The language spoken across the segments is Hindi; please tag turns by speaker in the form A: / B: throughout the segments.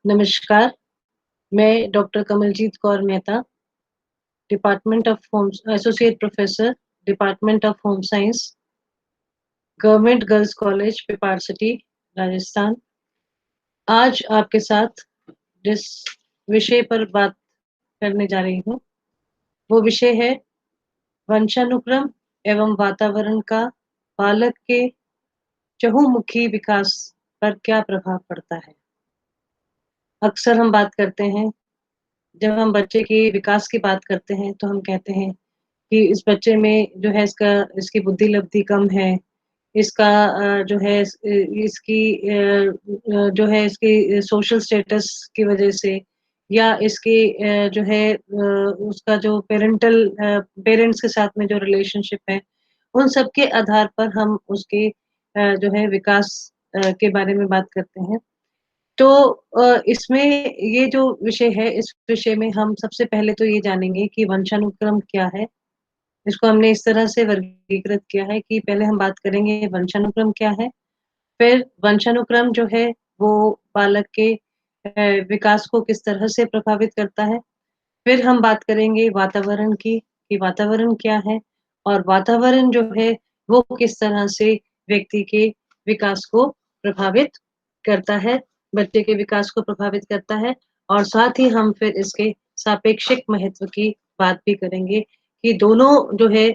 A: नमस्कार, मैं doctor Kamaljeet Kaur Mehta, department of home associate professor, department of home science, government girls college, Pipar city, Rajasthan. आज आपके साथ जिस विषय पर बात करने जा रही हूँ, वो विषय है वंशानुक्रम एवं वातावरण का बालक के चहुमुखी विकास पर क्या प्रभाव पड़ता है। अक्सर हम बात करते हैं, जब हम बच्चे के विकास की बात करते हैं, तो हम कहते हैं कि इस बच्चे में जो है इसकी बुद्धि लब्धि कम है, इसका जो है इसकी जो है इसकी सोशल स्टेटस की वजह से या इसकी जो है उसका जो पेरेंट्स के साथ में जो रिलेशनशिप है, उन सब के आधार पर हम उसके जो है विकास के बारे में बात करते हैं। तो इसमें ये जो विषय है, इस विषय में हम सबसे पहले तो ये जानेंगे कि वंशानुक्रम क्या है? इसको हमने इस तरह से वर्गीकृत किया है कि पहले हम बात करेंगे वंशानुक्रम क्या है, फिर वंशानुक्रम जो है वो बालक के विकास को किस तरह से प्रभावित करता है, फिर हम बात करेंगे वातावरण की कि वातावरण क्या है और वातावरण जो है वो किस तरह से व्यक्ति के विकास को प्रभावित करता है, बच्चे के विकास को प्रभावित करता है और साथ ही हम फिर इसके सापेक्षिक महत्व की बात भी करेंगे कि दोनों जो है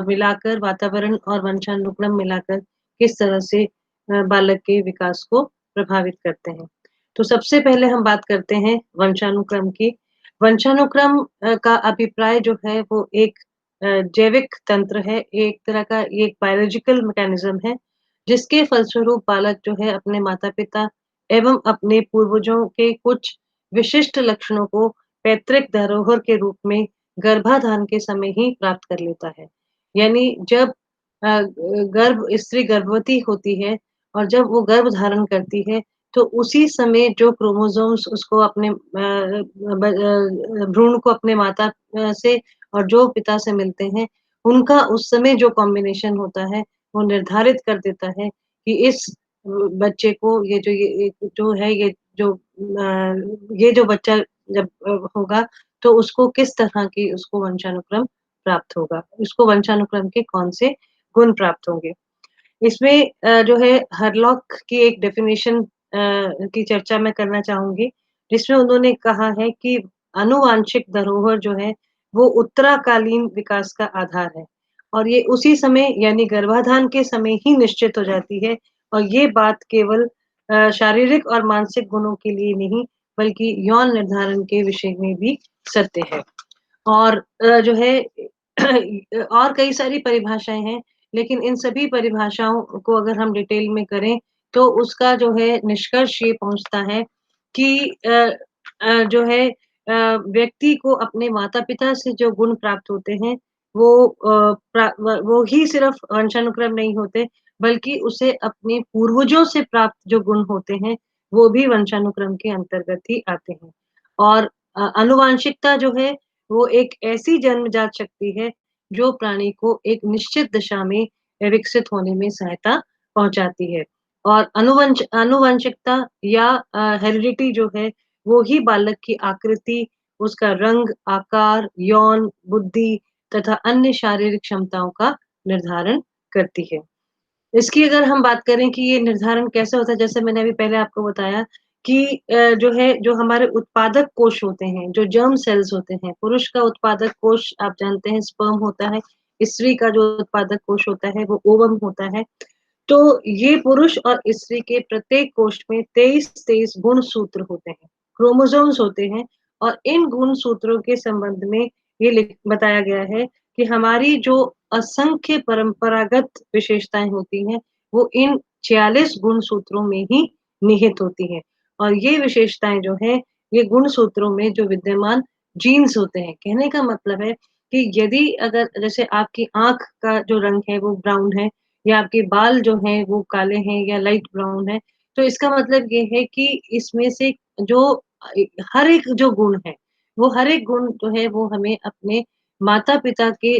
A: मिलाकर वातावरण और वंशानुक्रम मिलाकर किस तरह से बालक के विकास को प्रभावित करते हैं। तो सबसे पहले हम बात करते हैं वंशानुक्रम की। वंशानुक्रम का अभिप्राय जो है वो एक जैविक तंत्र है, एक तरह का ये एक बायोलॉजिकल मैकेनिज्म है, जिसके फलस्वरूप बालक जो है अपने माता-पिता एवं अपने पूर्वजों के कुछ विशिष्ट लक्षणों को पैतृक धरोहर के रूप में गर्भाधान के समय ही प्राप्त कर लेता है। यानी जब स्त्री गर्भवती होती है और जब वो गर्भ धारण करती है, तो उसी समय जो क्रोमोसोम्स उसको अपने भ्रूण को अपने माता से और जो पिता से मिलते हैं, उनका उस समय जो कॉम्बिनेशन होता है, वो निर्धारित कर देता है कि इस बच्चे को ये जो बच्चा जब होगा, तो उसको किस तरह की उसको वंशानुक्रम प्राप्त होगा, उसको वंशानुक्रम के कौन से गुण प्राप्त होंगे। इसमें जो है हरलॉक की एक डेफिनिशन की चर्चा मैं करना चाहूँगी, जिसमें उन्होंने कहा है कि आनुवांशिक धरोहर जो है, वो उत्तराकालीन विकास का आधार है और ये उसी समय यानी गर्भाधान के समय ही निश्चित हो जाती है और ये बात केवल शारीरिक और मानसिक गुणों के लिए नहीं, बल्कि यौन निर्धारण के विषय में भी सत्य है। और जो है और कई सारी परिभाषाएँ हैं, लेकिन इन सभी परिभाषाओं को अगर हम डिटेल में करें, तो उसका जो है निष्कर्ष ये पहुँचता है कि जो है व्यक्ति को अपने माता-पिता से जो गुण प्राप्त होते हैं, वो ही सिर्फ़ वंशानुक्रम नहीं होते, बल्कि उसे अपने पूर्वजों से प्राप्त जो गुण होते हैं, वो भी वंशानुक्रम के अंतर्गत ही आते हैं। और आनुवांशिकता जो है वो एक ऐसी जन्मजात शक्ति है, जो प्राणी को एक निश्चित दिशा में विकसित होने में सहायता पहुँचाती है। और आनुवंशिकता या हेरिडिटी जो है, वो ही बालक की आकृति, उसका रंग, आकार, यौन, बुद्धि तथा अन्य शारीरिक क्षमताओं का निर्धारण करती है। इसकी अगर हम बात करें कि ये निर्धारण कैसे होता है, जैसे मैंने अभी पहले आपको बताया कि जो है, जो हमारे उत्पादक कोष होते हैं, जो जर्म सेल्स होते हैं, पुरुष का उत्पादक कोष आप जानते हैं स्पर्म होता है, स्त्री का जो उत्पादक कोष होता है वो ओवम होता है। तो ये पुरुष और स्त्री के प्रत्येक कोष में 23-23 गुणसूत्र होते हैं, क्रोमोसोम्स होते हैं और इन गुणसूत्रों के संबंध में ये बताया गया है कि हमारी जो असंख्य परंपरागत विशेषताएं होती हैं, वो इन 46 गुणसूत्रों में ही निहित होती हैं और ये विशेषताएं जो है, ये गुणसूत्रों में जो विद्यमान जीन्स होते हैं। कहने का मतलब है कि यदि अगर जैसे आपकी आंख का जो रंग है वो ब्राउन है या आपके बाल जो हैं वो काले हैं या लाइट ब्राउन है, तो इसका मतलब ये है कि इसमें से जो हर एक जो गुण है, वो हर एक गुण जो है वो हमें अपने माता-पिता के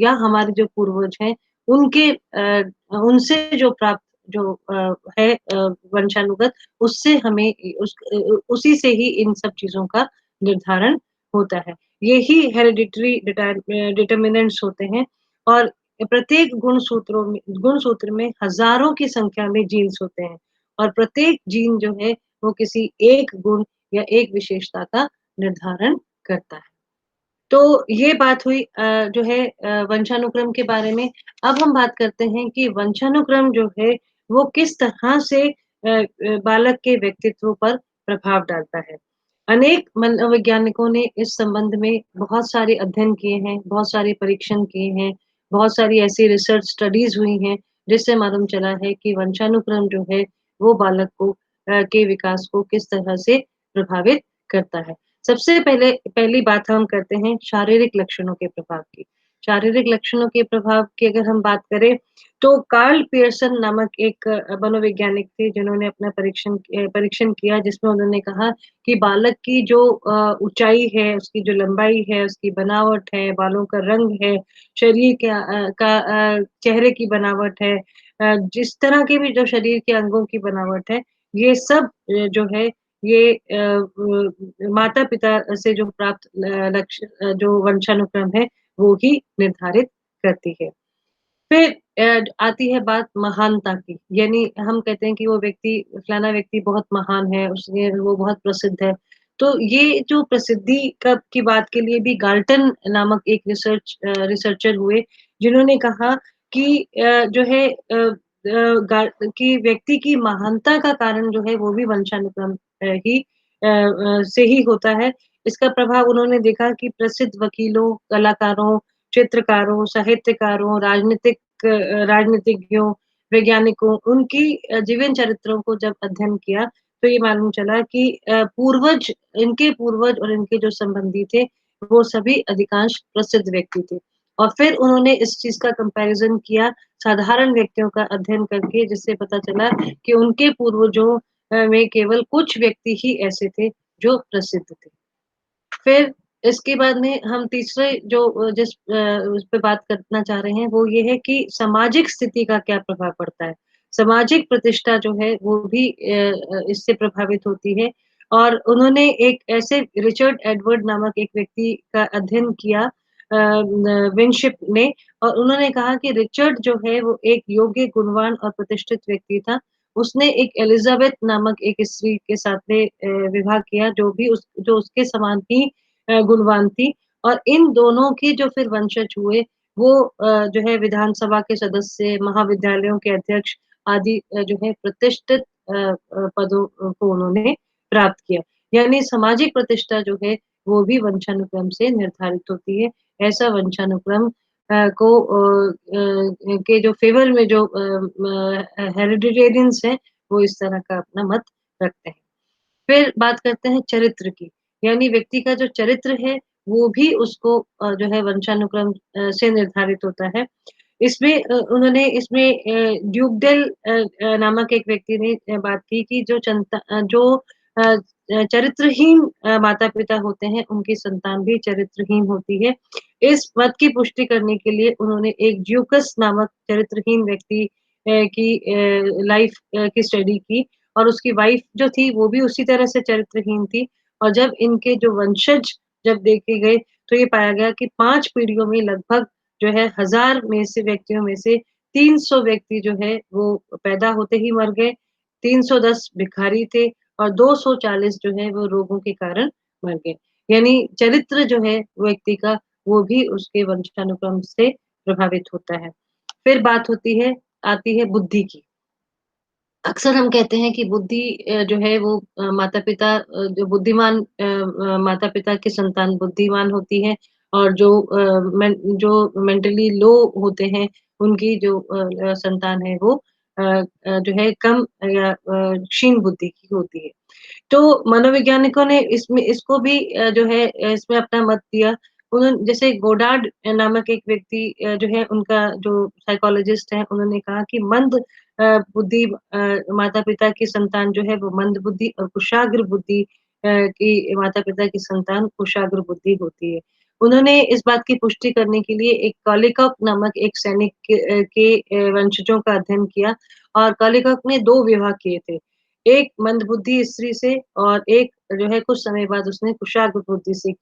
A: या हमारे जो पूर्वज हैं, उनके उनसे जो प्राप्त जो है वंशानुगत उससे हमें उसी से ही इन सब चीज़ों का निर्धारण होता है। यही हेरेडिटरी डिटर्मिनेंट्स होते हैं और प्रत्येक गुणसूत्र में हज़ारों की संख्या में जीन्स होते हैं और प्रत्येक जीन जो है वो किसी एक गुण या एक विशेषता का निर्धारण करता है। तो ये बात हुई जो है वंशानुक्रम के बारे में। अब हम बात करते हैं कि वंशानुक्रम जो है वो किस तरह से बालक के व्यक्तित्व पर प्रभाव डालता है। अनेक मनोवैज्ञानिकों ने इस संबंध में बहुत सारे अध्ययन किए हैं, बहुत सारे परीक्षण किए हैं, बहुत सारी ऐसी रिसर्च स्टडीज़ हुई हैं, जिससे मालूम चला है कि वंशानुक्रम जो है वो बालक को के विकास को किस तरह से प्रभावित करता है। सबसे पहली बात हम करते हैं शारीरिक लक्षणों के प्रभाव की। शारीरिक लक्षणों के प्रभाव की अगर हम बात करें, तो कार्ल पियर्सन नामक एक मनोवैज्ञानिक थे जिन्होंने अपना परीक्षण किया जिसमें उन्होंने कहा कि बालक की जो ऊँचाई है, उसकी जो लंबाई है, उसकी बनावट है, बालों का रंग है, शरीर चेहरे की बनावट है, जिस तरह के भी जो शरीर के अंगों की बनावट है, ये सब जो है ये माता-पिता से जो प्राप्त जो वंशानुक्रम है, वो ही निर्धारित करती है। फिर आती है बात महानता की, यानी हम कहते हैं कि वो व्यक्ति फलाना व्यक्ति बहुत महान है, उसने वो बहुत प्रसिद्ध है। तो ये जो प्रसिद्धि की बात के लिए भी गाल्टन नामक एक रिसर्चर हुए, जिन्होंने कहा कि जो है कि व्यक्ति की महानता का कारण जो है वो भी वंशानुक्रम से ही होता है। इसका प्रभाव उन्होंने देखा कि प्रसिद्ध वकीलों, कलाकारों, चित्रकारों, साहित्यकारों, राजनीतिज्ञों, वैज्ञानिकों, उनकी जीवन चरित्रों को जब अध्ययन किया, तो ये मालूम चला कि इनके पूर्वज और इनके जो संबंधी थे, वो सभी अधिकांश प्रसिद्ध व्यक्ति थे। और फिर उन्होंने इस चीज़ का कंपैरिज़न किया साधारण व्यक्तियों का अध्ययन करके, जिससे पता चला कि उनके पूर्वजों में केवल कुछ व्यक्ति ही ऐसे थे, जो प्रसिद्ध थे। फिर इसके बाद में हम तीसरे जो उस पे बात करना चाह रहे हैं, वो ये है कि सामाजिक स्थिति का क्या प्रभाव पड़ता है। सामाजिक प्रतिष्ठा जो है, वो भी इससे प्रभावित होती है और उन्होंने एक ऐसे रिचर्ड एडवर्ड नामक एक व्यक्ति का अध्ययन किया न विनशिप ने और उन्होंने कहा कि रिचर्ड जो है, वो एक योग्य, गुणवान और प्रतिष्ठित व्यक्ति था। उसने एक एलिज़ाबेथ नामक एक स्त्री के साथ में विवाह किया, जो उसके समान ही गुणवान थी और इन दोनों के जो फिर वंशज हुए, वो जो है विधानसभा के सदस्य, महाविद्यालयों के अध्यक्ष आदि जो है प्रतिष्ठित पदों को उन्होंने प्राप्त किया। यानी सामाजिक प्रतिष्ठा जो है, वो भी वंशानुक्रम से निर्धारित होती है। ऐसा वंशानुक्रम को के जो फ़ेवर में जो हेरिडिटेरियंस हैं, वो इस तरह का अपना मत रखते हैं। फिर बात करते हैं चरित्र की, यानी व्यक्ति का जो चरित्र है, वो भी उसको जो है वंशानुक्रम से निर्धारित होता है। उन्होंने इसमें ड्यूगडेल नामक एक व्यक्ति ने बात की कि जो अ चरित्रहीन माता-पिता होते हैं, उनकी संतान भी चरित्रहीन होती है। इस मत की पुष्टि करने के लिए उन्होंने एक ड्यूकस नामक चरित्रहीन व्यक्ति की लाइफ़ की स्टडी की और उसकी वाइफ़ जो थी, वो भी उसी तरह से चरित्रहीन थी और जब इनके जो वंशज जब देखे गए, तो ये पाया गया कि 5 पीढ़ियों में लगभग जो है 1000 में से व्यक्तियों में से 300 व्यक्ति जो है वो पैदा होते ही मर गए, 310 भिखारी थे और 240 जो है वो रोगों के कारण मर गए। यानी चरित्र जो है व्यक्ति का वो भी उसके वंशानुक्रम से प्रभावित होता है। फिर बात आती है बुद्धि की। अक्सर हम कहते हैं कि बुद्धि जो है वो माता-पिता जो बुद्धिमान माता-पिता की संतान बुद्धिमान होती है और जो मेंटली लो होते हैं, उनकी जो संतान है वो जो है कम या क्षीण बुद्धि की होती है। तो मनोवैज्ञानिकों ने इसमें इसको भी जो है इसमें अपना मत दिया। जैसे गोडार्ड नामक एक व्यक्ति जो है उनका जो साइकोलॉजिस्ट हैं, उन्होंने कहा कि मंद बुद्धि माता-पिता की संतान जो है वो मंद बुद्धि और कुशाग्र बुद्धि की माता-पिता की संतान कुशाग्र बुद्धि होती है। उन्होंने इस बात की पुष्टि करने के लिए एक कॉलिकॉक नामक एक सैनिक के वंशजों का अध्ययन किया और कालिका ने 2 विवाह किए थे। एक मंदबुद्धि स्त्री से और एक जो है कुछ समय बाद उसने कुशाग्र बुद्धि से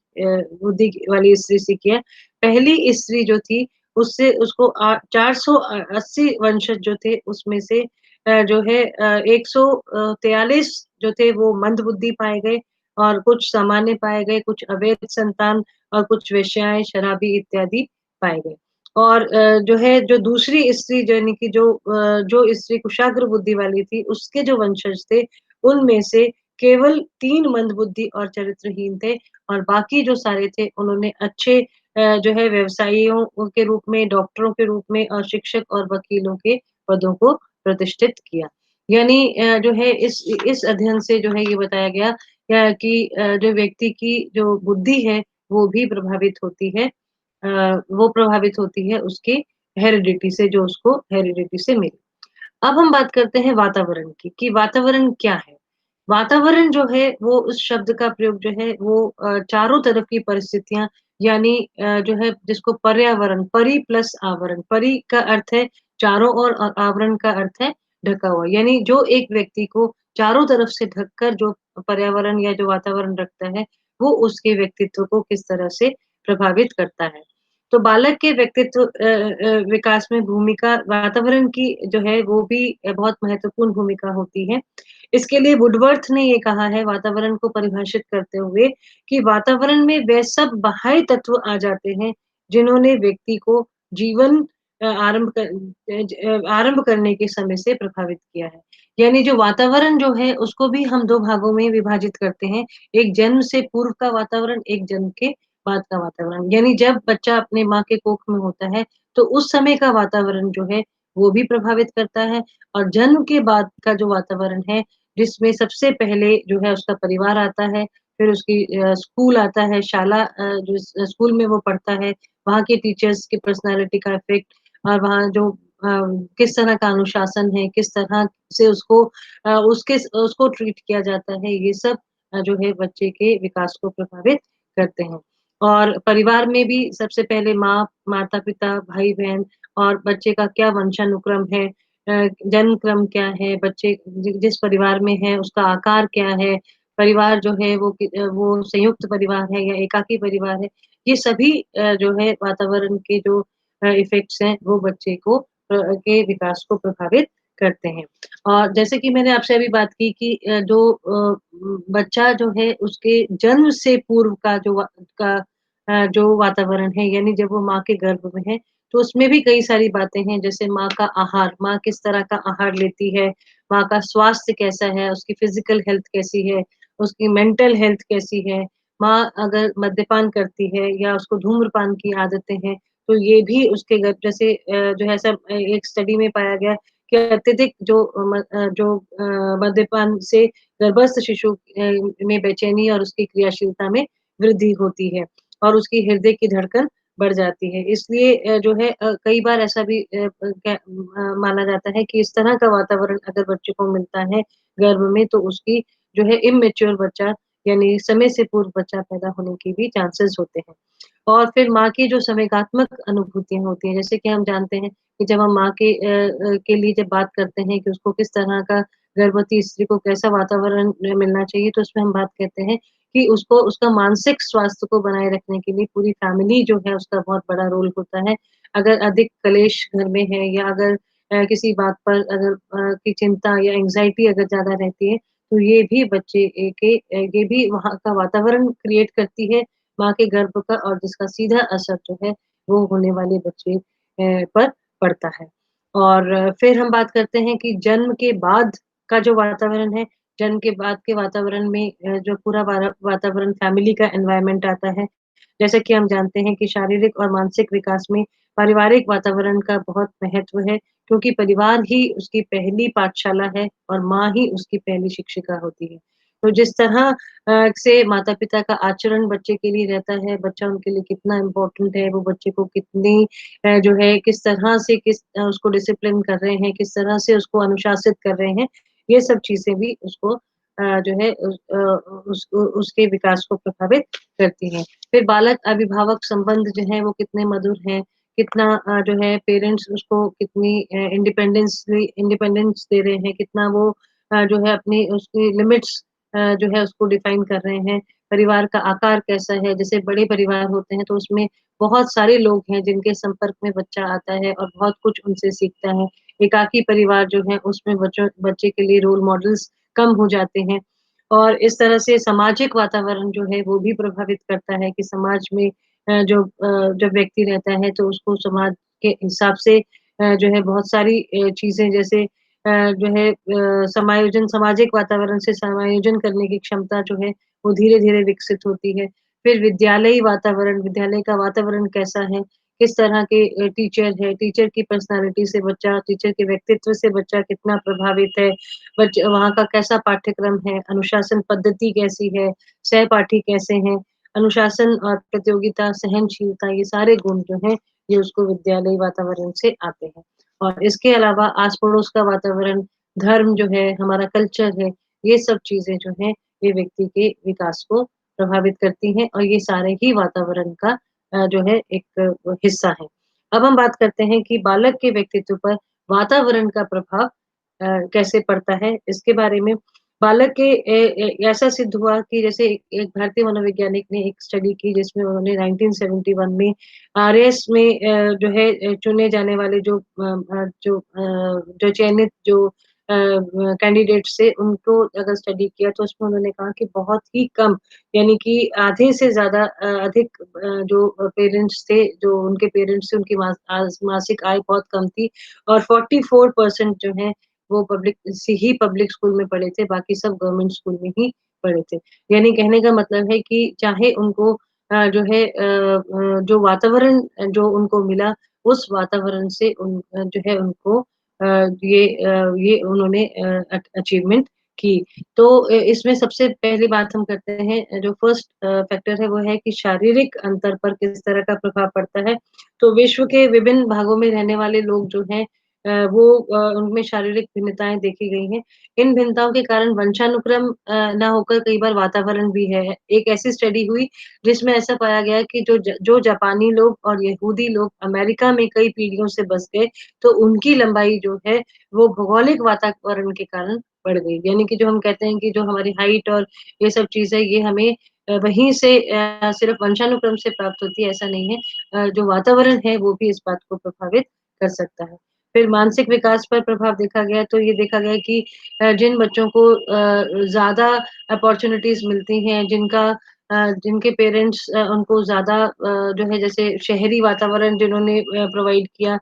A: बुद्धि वाली स्त्री से किया। पहली स्त्री जो थी उससे उसको 480 वंशज जो थे उसमें से जो है 143 जो थे वो मंदबुद्धि पाए गए और कुछ सामान्य पाए गए, कुछ अवैध संतान और कुछ वेश्याएँ, शराबी इत्यादि पाए गए। और जो है जो दूसरी स्त्री जो यानी कि जो स्त्री कुशाग्र बुद्धि वाली थी, उसके जो वंशज थे, उनमें से केवल 3 मंदबुद्धि और चरित्रहीन थे और बाकी जो सारे थे उन्होंने अच्छे जो है व्यवसायियों के रूप में, डॉक्टरों के रूप में और शिक्षक और वकीलों के पदों को प्रतिष्ठित किया। यानी जो है इस अध्ययन से जो है ये बताया गया कि जो व्यक्ति की जो बुद्धि है, वो भी प्रभावित होती है। वो प्रभावित होती है उसकी हेरिडिटी से जो उसको हेरिडिटी से मिली। अब हम बात करते हैं वातावरण की, कि वातावरण क्या है? वातावरण जो है वो उस शब्द का प्रयोग जो है वो चारों तरफ की परिस्थितियाँ यानी जो है जिसको पर्यावरण, परि प्लस आवरण, परि का अर्थ है चारों ओर और आवरण का अर्थ है ढका हुआ। यानी जो एक व्यक्ति को चारों तरफ से ढककर जो पर्यावरण या जो वातावरण रखता है, वो उसके व्यक्तित्व को किस तरह से प्रभावित करता है। तो बालक के व्यक्तित्व विकास में भूमिका वातावरण की जो है वो भी बहुत महत्वपूर्ण भूमिका होती है। इसके लिए वुडवर्थ ने ये कहा है वातावरण को परिभाषित करते हुए कि वातावरण में वे सब बाह्य तत्व आ जाते हैं, जिन्होंने व्यक्ति को जीवन आरंभ करने के समय से प्रभावित किया है। यानी जो वातावरण जो है उसको भी हम 2 भागों में विभाजित करते हैं। एक जन्म से पूर्व का वातावरण, एक जन्म के बाद का वातावरण। यानी जब बच्चा अपने माँ के कोख में होता है, तो उस समय का वातावरण जो है, वो भी प्रभावित करता है और जन्म के बाद का जो वातावरण है, जिसमें सबसे पहले जो है उसका परिवार आता है, फिर उसकी स्कूल आता है, शाला जो स्कूल में वो पढ़ता है, वहाँ के टीचर्स की पर्सनैलिटी का इफ़ेक्ट और वहाँ जो किस तरह का अनुशासन है, किस तरह से उसको ट्रीट किया जाता है, ये सब जो है बच्चे के विकास को प्रभावित करते हैं। और परिवार में भी सबसे पहले माँ, माता-पिता, भाई-बहन और बच्चे का क्या वंशानुक्रम है, जन्म क्रम क्या है, बच्चे जिस परिवार में है उसका आकार क्या है, परिवार जो है वो संयुक्त परिवार है या एकाकी परिवार है। ये सभी जो है वातावरण के जो इफ़ेक्ट्स हैं वो बच्चे को के विकास को प्रभावित करते हैं। और जैसे कि मैंने आपसे अभी बात की कि बच्चा जो है उसके जन्म से पूर्व का जो वातावरण है यानी जब वो माँ के गर्भ में है, तो उसमें भी कई सारी बातें हैं जैसे माँ का आहार, माँ किस तरह का आहार लेती है, माँ का स्वास्थ्य कैसा है, उसकी फिज़िकल हेल्थ कैसी है, उसकी मेंटल हेल्थ कैसी है, माँ अगर मद्यपान करती है या उसको धूम्रपान की आदतें हैं, तो ये भी उसके जैसे जो है सब एक स्टडी में पाया गया कि अत्यधिक मद्यपान से गर्भस्थ शिशु में बेचैनी और उसकी क्रियाशीलता में वृद्धि होती है और उसकी हृदय की धड़कन बढ़ जाती है। इसलिए जो है कई बार ऐसा भी माना जाता है कि इस तरह का वातावरण अगर बच्चे को मिलता है गर्भ में तो उसकी जो है इमैच्योर बच्चा यानी समय से पूर्व बच्चा पैदा होने के भी चांसेस होते हैं। और फिर माँ की जो संवेगात्मक अनुभूतियाँ होती हैं, जैसे कि हम जानते हैं कि जब हम माँ के लिए जब बात करते हैं कि उसको किस तरह का गर्भवती स्त्री को कैसा वातावरण मिलना चाहिए, तो उसमें हम बात कहते हैं कि उसको उसका मानसिक स्वास्थ्य को बनाए रखने के लिए पूरी फैमिली जो है उसका बहुत बड़ा रोल होता है। अगर अधिक क्लेश घर में है या अगर किसी बात पर अगर की चिंता या एंग्ज़ायटी अगर ज़्यादा रहती है, तो ये भी ये भी वहाँ का वातावरण क्रिएट करती है माँ के गर्भ का और जिसका सीधा असर जो है वो होने वाले बच्चे पर पड़ता है। और फिर हम बात करते हैं कि जन्म के बाद का जो वातावरण है, जन्म के बाद के वातावरण में जो पूरा वातावरण फैमिली का एनवायरनमेंट आता है। जैसा कि हम जानते हैं कि शारीरिक और मानसिक विकास में पारिवारिक वातावरण का बहुत महत्व है, क्योंकि परिवार ही उसकी पहली पाठशाला है और माँ ही उसकी पहली शिक्षिका होती है। तो जिस तरह से माता-पिता का आचरण बच्चे के लिए रहता है, बच्चा उनके लिए कितना इम्पोर्टेंट है, वो बच्चे को कितनी जो है किस तरह से उसको डिसिप्लिन कर रहे हैं, किस तरह से उसको अनुशासित कर रहे हैं, ये सब चीज़ें भी उसको जो है उसके विकास को प्रभावित करती हैं। फिर बालक-अभिभावक संबंध जो है वो कितने मधुर हैं, कितना जो है पेरेंट्स उसको कितनी इंडिपेंडेंस दे रहे हैं, कितना वो जो है अपनी उसकी लिमिट्स जो है उसको डिफाइन कर रहे हैं। परिवार का आकार कैसा है, जैसे बड़े परिवार होते हैं तो उसमें बहुत सारे लोग हैं जिनके संपर्क में बच्चा आता है और बहुत कुछ उनसे सीखता है। एकाकी परिवार जो है उसमें बच्चे के लिए रोल मॉडल्स कम हो जाते हैं और इस तरह से सामाजिक वातावरण जो है वो भी प्रभावित करता है कि समाज में जब व्यक्ति रहता है तो उसको समाज के हिसाब से जो है बहुत सारी चीज़ें जैसे जो है समायोजन सामाजिक वातावरण से समायोजन करने की क्षमता जो है वो धीरे-धीरे विकसित होती है। फिर विद्यालयी वातावरण, विद्यालय का वातावरण कैसा है, किस तरह के टीचर है, टीचर की पर्सनैलिटी से बच्चा टीचर के व्यक्तित्व से बच्चा कितना प्रभावित है, वहाँ का कैसा पाठ्यक्रम है, अनुशासन पद्धति कैसी है, सहपाठी कैसे हैं, अनुशासन और प्रतियोगिता, सहनशीलता ये सारे गुण जो हैं, ये उसको विद्यालयी वातावरण से आते हैं। और इसके अलावा आस-पड़ोस का वातावरण, धर्म जो है, हमारा कल्चर है, ये सब चीज़ें जो हैं, ये व्यक्ति के विकास को प्रभावित करती हैं और ये सारे ही वातावरण का जो है एक हिस्सा है। अब हम बात करते हैं कि बालक के व्यक्तित्व पर वातावरण का प्रभाव कैसे पड़ता है, इसके बारे में बालक के ऐसा सिद्ध हुआ कि जैसे एक एक भारतीय मनोवैज्ञानिक ने एक स्टडी की जिसमें उन्होंने 1971 में आरएस में जो है चुने जाने वाले जो चयनित कैंडिडेट्स थे उनको अगर स्टडी किया तो उसमें उन्होंने कहा कि बहुत ही कम यानी कि आधे से ज़्यादा अधिक जो पेरेंट्स थे, जो उनके पेरेंट्स थे उनकी मासिक आय बहुत कम थी और 44% जो है वो पब्लिक स्कूल में पढ़े थे, बाकी सब गवर्नमेंट स्कूल में ही पढ़े थे। यानी कहने का मतलब है कि चाहे उनको जो है जो वातावरण जो उनको मिला, उस वातावरण से जो है उनको ये उन्होंने अचीवमेंट की। तो इसमें सबसे पहली बात हम करते हैं जो फर्स्ट फैक्टर है वो है कि शारीरिक अंतर पर किस तरह का प्रभाव पड़ता है। तो विश्व के विभिन्न भागों में रहने वाले लोग जो हैं उनमें शारीरिक भिन्नताएँ देखी गई हैं। इन भिन्नताओं के कारण वंशानुक्रम ना होकर कई बार वातावरण भी है। एक ऐसी स्टडी हुई जिसमें ऐसा पाया गया कि जो जापानी लोग और यहूदी लोग अमेरिका में कई पीढ़ियों से बस गए, तो उनकी लंबाई जो है वो भौगोलिक वातावरण के कारण बढ़ गई। यानी कि जो हम कहते हैं कि जो हमारी हाइट और ये सब चीज़ें ये हमें वहीं से सिर्फ़ वंशानुक्रम से प्राप्त होती है ऐसा नहीं है। जो वातावरण है वो भी इस बात को प्रभावित कर सकता है। फिर मानसिक विकास पर प्रभाव देखा गया तो ये देखा गया कि जिन बच्चों को ज़्यादा अपॉर्च्युनिटीज़ मिलती हैं, जिनके पेरेंट्स उनको ज़्यादा जो है जैसे शहरी वातावरण जिन्होंने प्रोवाइड किया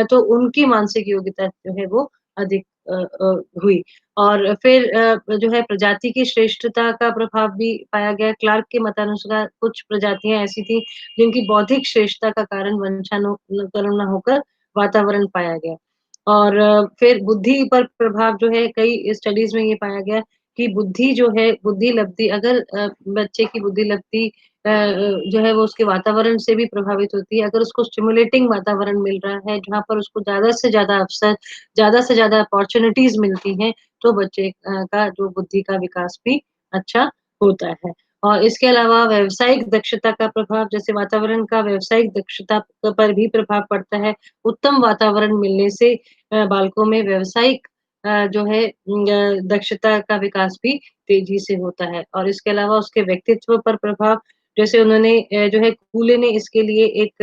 A: तो उनकी मानसिक योग्यता जो है वो अधिक हुई। और फिर जो है प्रजाति की श्रेष्ठता का प्रभाव भी पाया गया। क्लार्क के मतानुसार कुछ प्रजातियाँ ऐसी थी जिनकी बौद्धिक श्रेष्ठता का कारण वंशानुकरण ना होकर वातावरण पाया गया। और फिर बुद्धि पर प्रभाव जो है कई स्टडीज़ में ये पाया गया कि बुद्धि जो है बुद्धि लब्धि अगर बच्चे की बुद्धि लब्धि जो है वो उसके वातावरण से भी प्रभावित होती है। अगर उसको स्टिमुलेटिंग वातावरण मिल रहा है, जहाँ पर उसको ज़्यादा से ज़्यादा अवसर, ज़्यादा से ज़्यादा अपॉर्च्युनिटीज़ मिलती हैं, तो बच्चे का जो बुद्धि का विकास भी अच्छा होता है। और इसके अलावा व्यावसायिक दक्षता का प्रभाव जैसे वातावरण का व्यावसायिक दक्षता पर भी प्रभाव पड़ता है। उत्तम वातावरण मिलने से बालकों में व्यावसायिक जो है दक्षता का विकास भी तेज़ी से होता है और इसके अलावा उसके व्यक्तित्व पर प्रभाव जैसे उन्होंने जो है कूले ने इसके लिए एक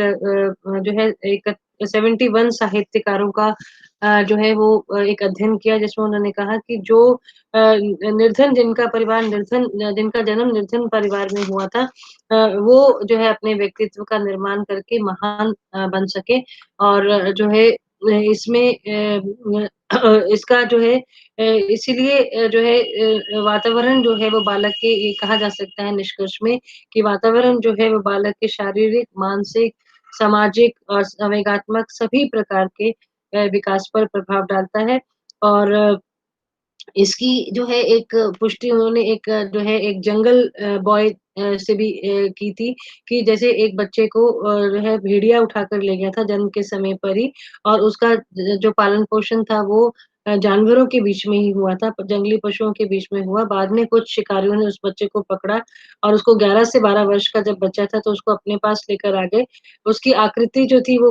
A: जो है एक 71 साहित्यकारों का जो है वो एक अध्ययन किया जिसमें उन्होंने कहा कि जो निर्धन जिनका जन्म निर्धन परिवार में हुआ था वो जो है अपने व्यक्तित्व का निर्माण करके महान बन सके और जो है इसमें इसका जो है इसीलिए जो है वातावरण जो है वो बालक के ये कहा जा सकता है निष्कर्ष में कि वातावरण जो है वो बालक के शारीरिक, मानसिक, सामाजिक और संवेगात्मक सभी प्रकार के विकास पर प्रभाव डालता है और इसकी जो है एक पुष्टि उन्होंने एक जो है एक जंगल बॉय से भी की थी कि जैसे एक बच्चे को जो है भेड़िया उठाकर ले गया था जन्म के समय पर ही और उसका जो पालन-पोषण था वो जानवरों के बीच में ही हुआ था, जंगली पशुओं के बीच में हुआ। बाद में कुछ शिकारियों ने उस बच्चे को पकड़ा और उसको 11 से 12 वर्ष का जब बच्चा था, तो उसको अपने पास लेकर आ गए। उसकी आकृति जो थी वो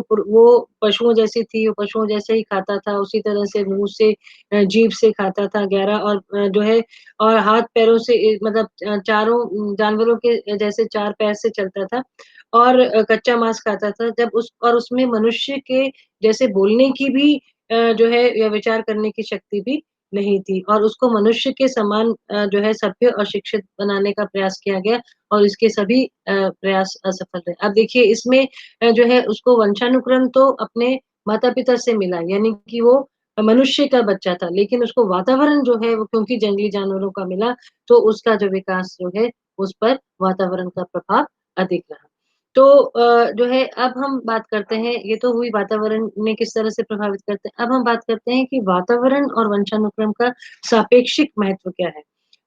A: पशुओं जैसी थी, वो पशुओं जैसे ही खाता था, उसी तरह से मुँह से जीभ से खाता था 11 और जो है और हाथ-पैरों से मतलब चारों जानवरों के जैसे 4 पैर से चलता था और कच्चा मांस खाता था। जब उस और उसमें मनुष्य के जैसे बोलने की भी जो है या विचार करने की शक्ति भी नहीं थी और उसको मनुष्य के समान जो है सभ्य और शिक्षित बनाने का प्रयास किया गया और इसके सभी प्रयास असफल रहे। अब देखिए इसमें जो है उसको वंशानुक्रम तो अपने माता-पिता से मिला यानी कि वो मनुष्य का बच्चा था, लेकिन उसको वातावरण जो है वो क्योंकि जंगली जानवरों का मिला, तो उसका जो विकास जो है उस पर वातावरण का प्रभाव अधिक रहा। तो जो है अब हम बात करते हैं ये तो हुई वातावरण ने किस तरह से प्रभावित करते हैं। अब हम बात करते हैं कि वातावरण और वंशानुक्रम का सापेक्षिक महत्व क्या है?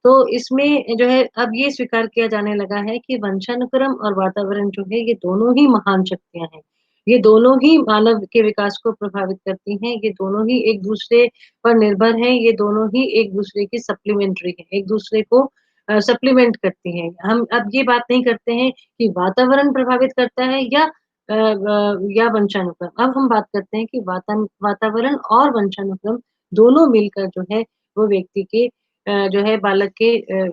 A: तो इसमें जो है अब ये स्वीकार किया जाने लगा है कि वंशानुक्रम और वातावरण जो है ये दोनों ही महान शक्तियाँ हैं। ये दोनों ही मानव के विकास को प्रभावित करती हैं, ये दोनों ही एक-दूसरे पर निर्भर हैं, ये दोनों ही एक-दूसरे की सप्लीमेंट्री हैं, एक-दूसरे को सप्लीमेंट करती हैं। हम अब ये बात नहीं करते हैं कि वातावरण प्रभावित करता है या या वंशानुक्रम। अब हम बात करते हैं कि वातावरण और वंशानुक्रम दोनों मिलकर जो है वो व्यक्ति के जो है बालक के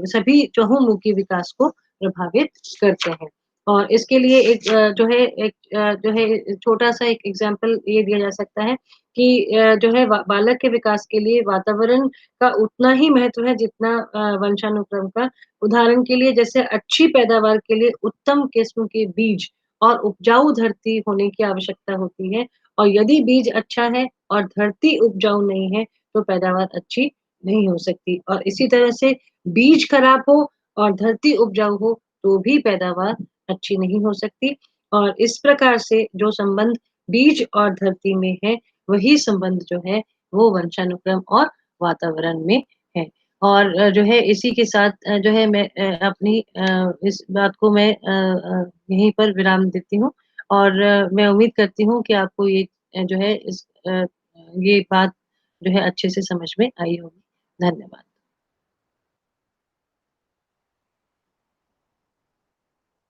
A: सभी चहुँमुखी विकास को प्रभावित करते हैं। और इसके लिए एक जो है छोटा-सा एक एग्ज़ाम्पल ये दिया जा सकता है कि जो है बालक के विकास के लिए वातावरण का उतना ही महत्व है जितना वंशानुक्रम का। उदाहरण के लिए जैसे अच्छी पैदावार के लिए उत्तम किस्म के बीज और उपजाऊ धरती होने की आवश्यकता होती है और यदि बीज अच्छा है और धरती उपजाऊ नहीं है, तो पैदावार अच्छी नहीं हो सकती और इसी तरह से बीज खराब हो और धरती उपजाऊ हो, तो भी पैदावार अच्छी नहीं हो सकती और इस प्रकार से जो संबंध बीज और धरती में है, वही संबंध जो है, वो वंशानुक्रम और वातावरण में है। और जो है इसी के साथ जो है मैं अपनी इस बात को मैं यहीं पर विराम देती हूँ और मैं उम्मीद करती हूँ कि आपको ये जो है ये बात जो है अच्छे से समझ में आई होगी। धन्यवाद।